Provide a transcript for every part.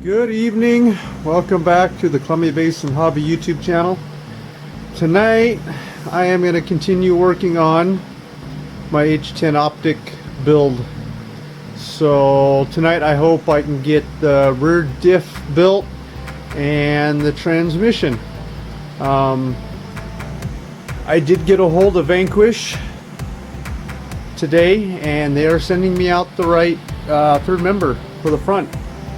Good evening, welcome back to the Columbia Basin Hobby YouTube channel. Tonight I am going to continue working on my H10 Optic build. So tonight I hope I can get the rear diff built and the transmission. I did get a hold of Vanquish today and they are sending me out the right third member for the front.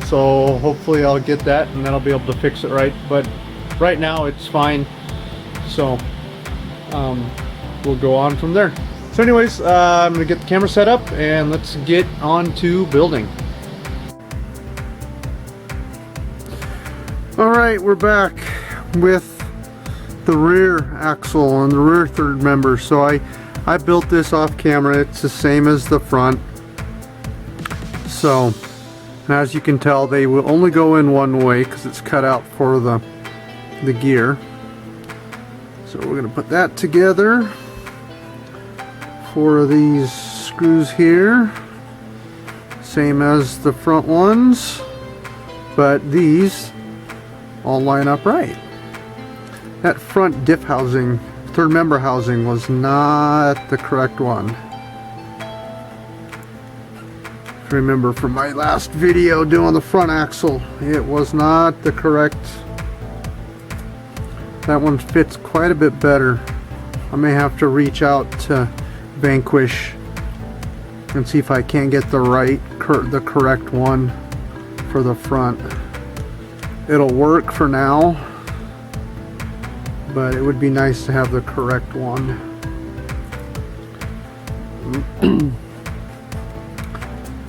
So hopefully I'll get that and then I'll be able to fix it right, but right now it's fine. So we'll go on from there. So anyways, I'm gonna get the camera set up and let's get on to building. Alright, we're back with the rear axle and the rear third member. So I built this off camera. It's the same as the front. So as you can tell, they will only go in one way because it's cut out for the gear. So we're going to put that together for these screws here, same as the front ones, but these all line up right. That front diff housing, third member housing, was not the correct one. Remember from my last video doing the front axle, it was not the correct. That one fits quite a bit better. I may have to reach out to Vanquish and see if I can get the correct one for the front. It'll work for now, but it would be nice to have the correct one.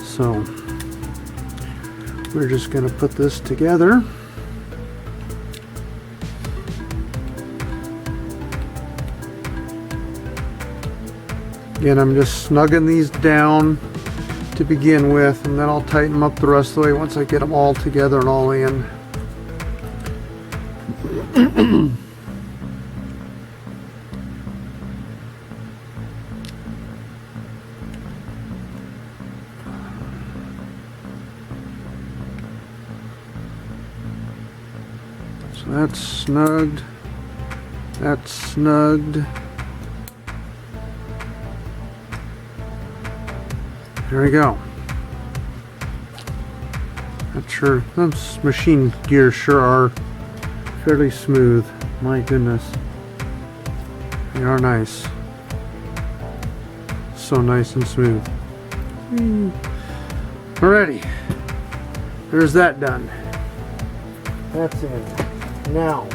So we're just going to put this together. Again, I'm just snugging these down to begin with, and then I'll tighten them up the rest of the way once I get them all together and all in. So that's snugged. That's snugged. There we go. Not sure. Those machine gears sure are fairly smooth. My goodness. They are nice. So nice and smooth. Alrighty. There's that done. That's in. Now,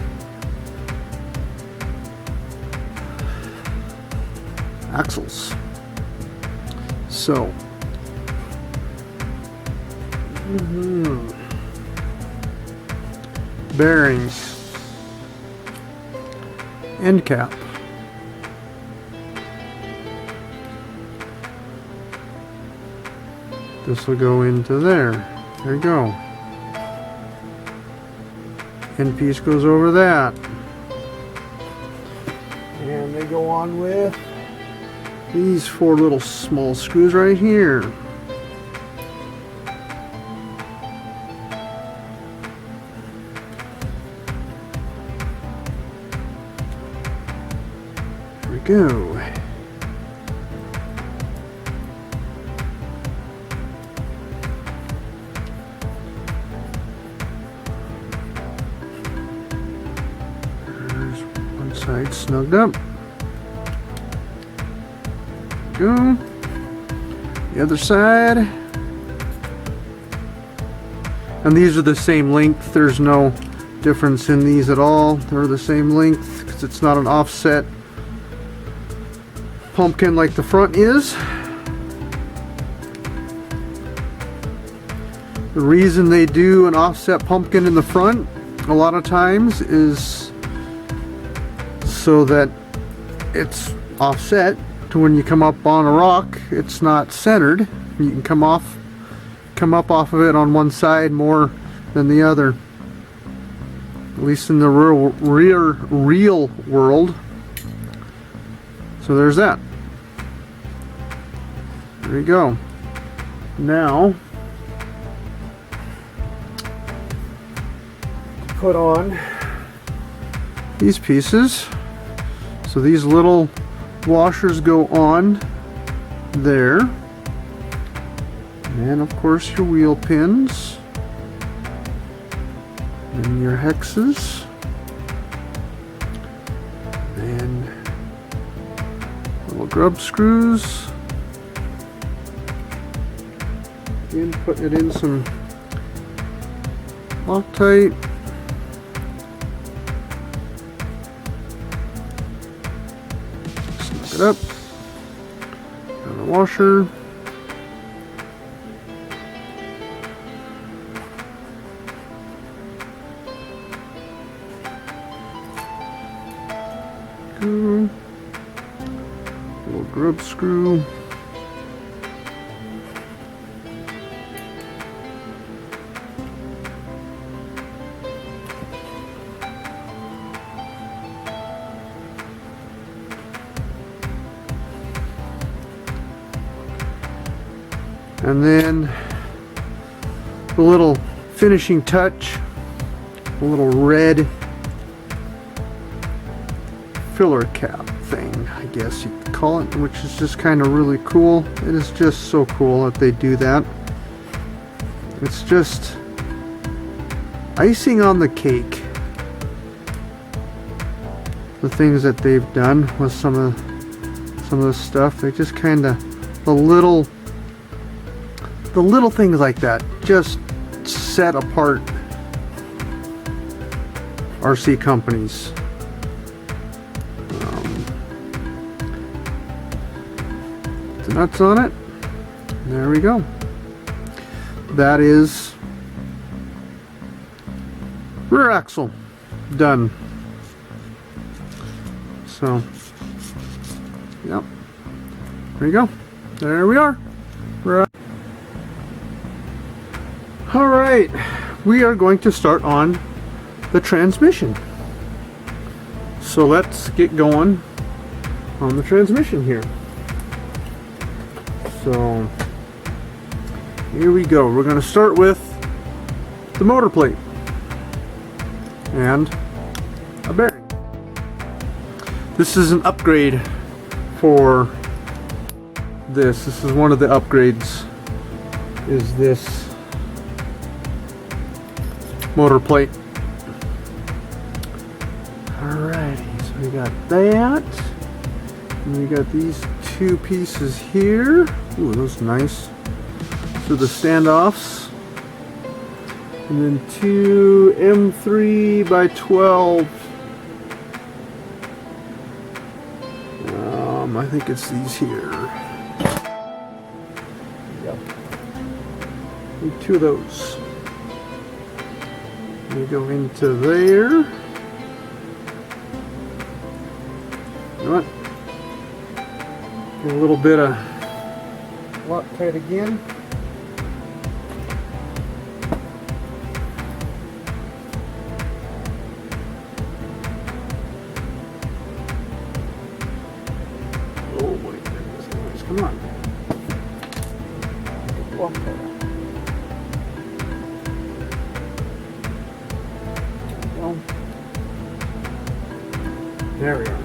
axles. So, bearings, end cap, this will go into there. There you go. End piece goes over that, and they go on with these four little small screws right here. There we go. Side snugged up. Go. The other side. And these are the same length. There's no difference in these at all. They're the same length because it's not an offset pumpkin like the front is. The reason they do an offset pumpkin in the front a lot of times is so that it's offset to when you come up on a rock, it's not centered. You can come up off of it on one side more than the other, at least in the real world. So there's that. There you go. Now put on these pieces. So these little washers go on there. And of course your wheel pins. And your hexes. And little grub screws. Again, putting it in some Loctite. Snip it up. And the washer. Screw. Little grub screw. And then the little finishing touch, a little red filler cap thing, I guess you could call it, which is just kind of really cool. It is just so cool that they do that. It's just icing on the cake, the things that they've done with some of the stuff. They just kind of, the little things like that just set apart RC companies. The nuts on it. There we go. That is rear axle done. So, yep. There you go. There we are. All right, we are going to start on the transmission. So let's get going on the transmission here. So here we go. We're going to start with the motor plate and a bearing. This is an upgrade for this. This is one of the upgrades, is this motor plate. Alrighty, so we got that. And we got these two pieces here. Ooh, those are nice. So the standoffs. And then two M3 by 12. I think it's these here. Yep. Need two of those. We go into there. You know what? Get a little bit of Loctite again. Oh my goodness, come on. Loctite. There we are.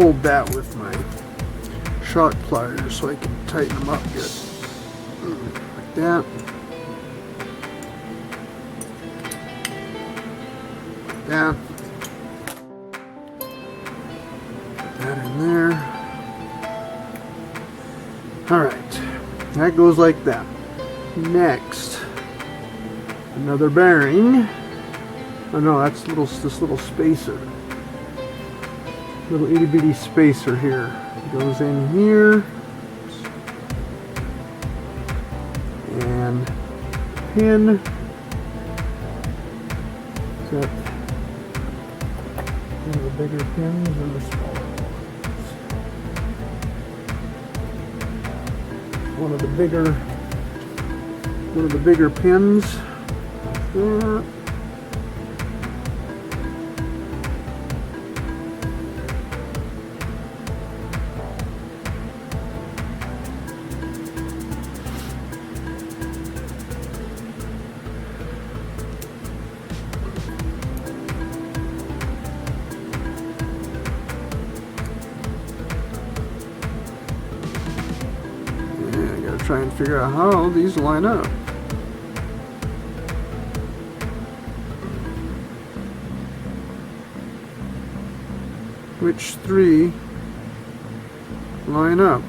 hold that with my sharp pliers so I can tighten them up good. Like that. Like that. Put that in there. Alright. That goes like that. Next, another bearing. Oh no, that's this little spacer. Little itty bitty spacer here. Goes in here. And pin. Got one of the bigger pins and the smaller ones. One of the bigger pins. There. Try and figure out how these line up. Which three line up?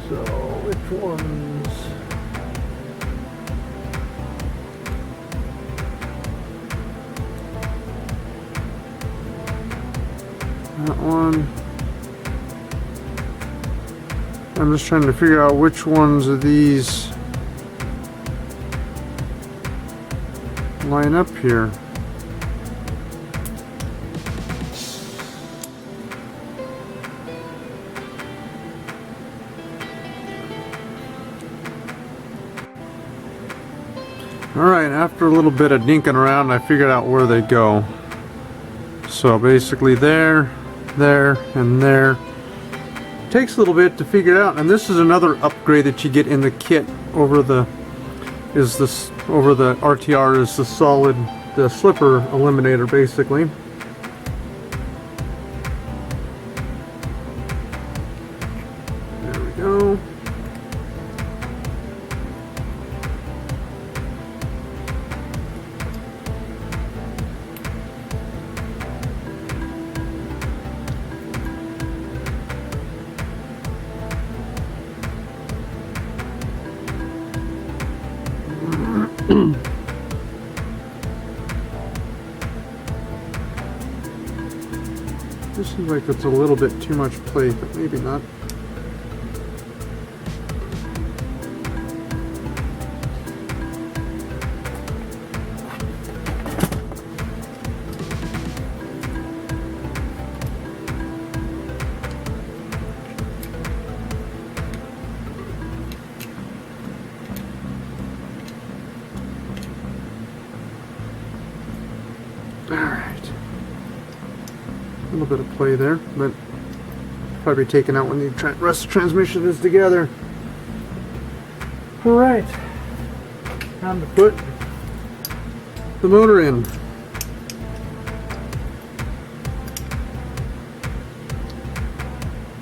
So, which ones? That one. I'm just trying to figure out which ones of these line up here. Alright, after a little bit of dinking around, I figured out where they go. So basically there, and there. Takes a little bit to figure it out, and this is another upgrade that you get in the kit over the RTR is the slipper eliminator basically. There we go. This seems like it's a little bit too much plate, but maybe not. Alright. A little bit of play there, but probably taken out when the rest of the transmission is together. Alright. Time to put the motor in. I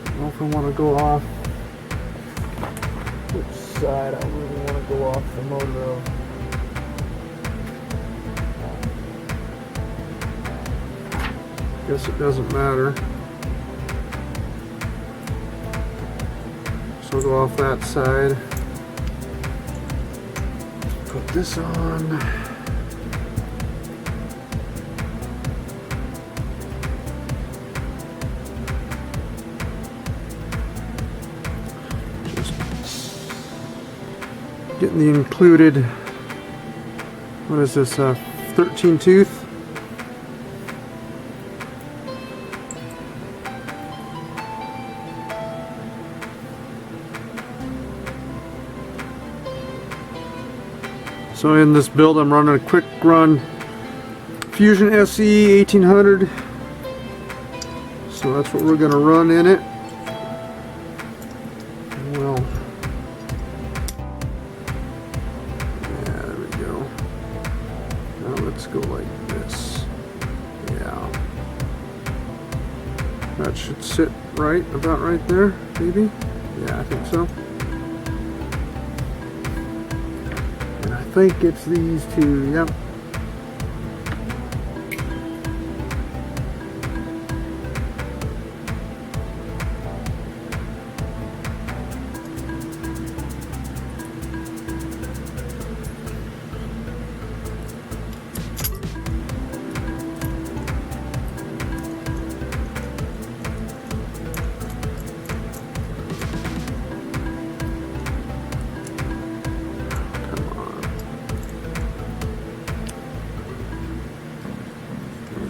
don't know if I want to go off which side I really want to go off the motor of. Guess it doesn't matter. So I'll go off that side. Put this on. Just getting the included, what is this, 13 tooth? So in this build I'm running a quick run Fusion SE 1800. So that's what we're going to run in it. Well, yeah, there we go. Now let's go like this. Yeah. That should sit right, about right there, maybe? Yeah, I think so. And I think it's these two, yep.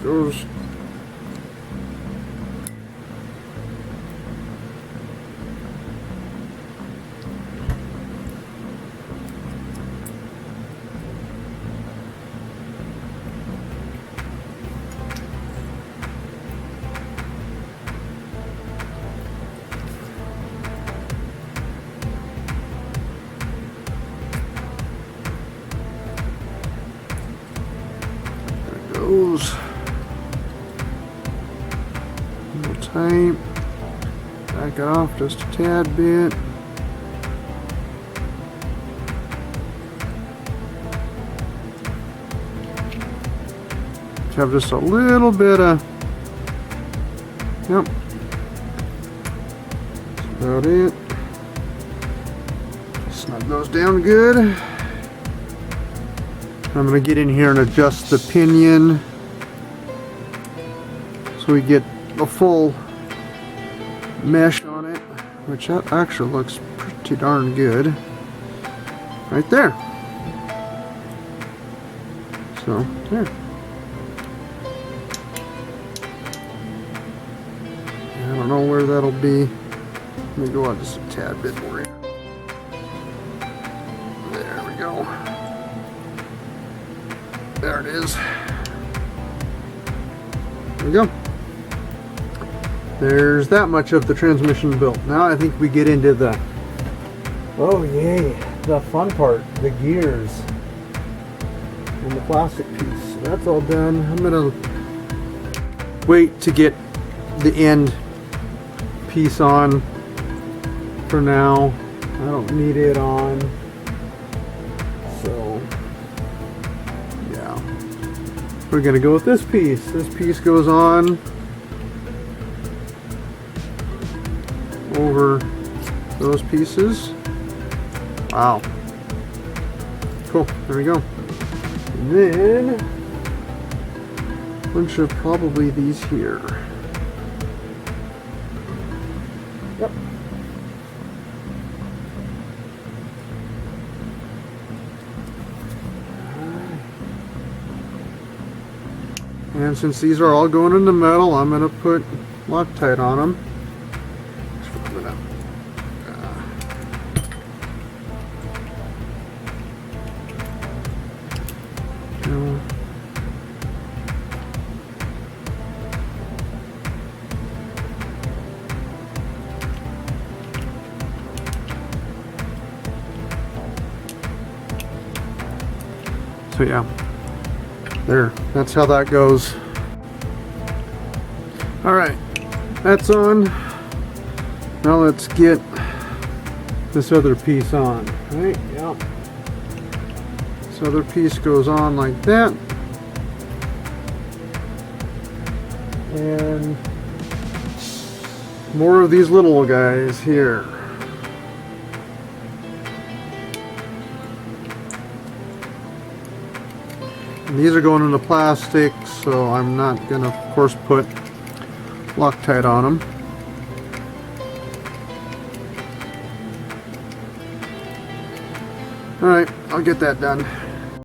Goes. There it goes. Tight, back it off just a tad bit. Have just a little bit of, yep, that's about it. Snug those down good. I'm going to get in here and adjust the pinion so we get a full mesh on it, which that actually looks pretty darn good right there. So there. I don't know where that'll be. Let me go out just a tad bit more. There we go. There it is. There we go. There's that much of the transmission built. Now I think we get into the, oh yay, the fun part, the gears and the plastic piece. So that's all done. I'm gonna wait to get the end piece on for now. I don't need it on. So yeah, we're gonna go with this piece. This piece goes on over those pieces. Wow. Cool. There we go. And then a bunch of probably these here. Yep. And since these are all going into metal, I'm going to put Loctite on them. So yeah, there, that's how that goes. Alright, that's on. Now let's get this other piece on. Right, yeah. This other piece goes on like that. And more of these little guys here. And these are going into plastic, so I'm not going to, of course, put Loctite on them. Alright, I'll get that done.